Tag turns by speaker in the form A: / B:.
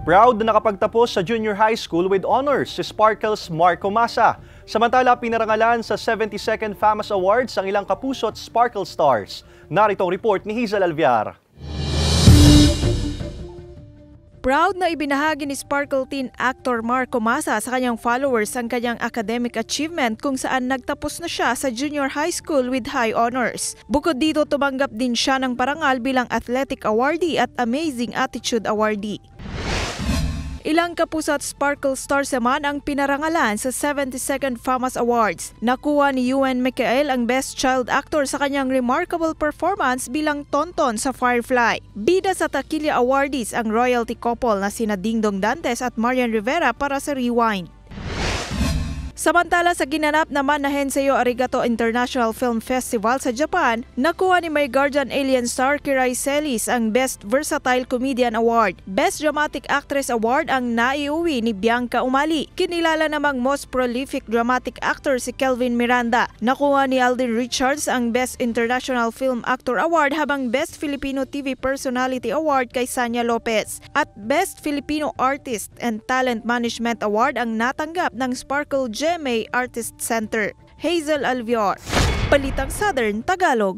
A: Proud na nakapagtapos sa junior high school with honors si Sparkles Marco Masa. Samantala, pinarangalan sa 72nd FAMAS Awards ang ilang kapuso at Sparkle Stars. Narito ang report ni Hazel Alviar.
B: Proud na ibinahagi ni Sparkle teen actor Marco Masa sa kanyang followers ang kanyang academic achievement kung saan nagtapos na siya sa junior high school with high honors. Bukod dito, tumanggap din siya ng parangal bilang athletic awardee at amazing attitude awardee. Ilang kapuso at Sparkle Stars naman ang pinarangalan sa 72nd FAMAS Awards. Nakuha ni Ewan Michael ang Best Child Actor sa kanyang remarkable performance bilang Tonton sa Firefly. Bida sa Taquilla Awardees ang royalty couple na sina Dingdong Dantes at Marian Rivera para sa Rewind. Samantala, sa ginanap naman na Henseiyo Arigato International Film Festival sa Japan, nakuha ni My Guardian Alien star Kirai Celis ang Best Versatile Comedian Award. Best Dramatic Actress Award ang naiuwi ni Bianca Umali. Kinilala namang Most Prolific Dramatic Actor si Kelvin Miranda. Nakuha ni Alden Richards ang Best International Film Actor Award habang Best Filipino TV Personality Award kay Sanya Lopez. At Best Filipino Artist and Talent Management Award ang natanggap ng Sparkle GMA Artist Center. Hazel Alviar, Balitang Southern Tagalog.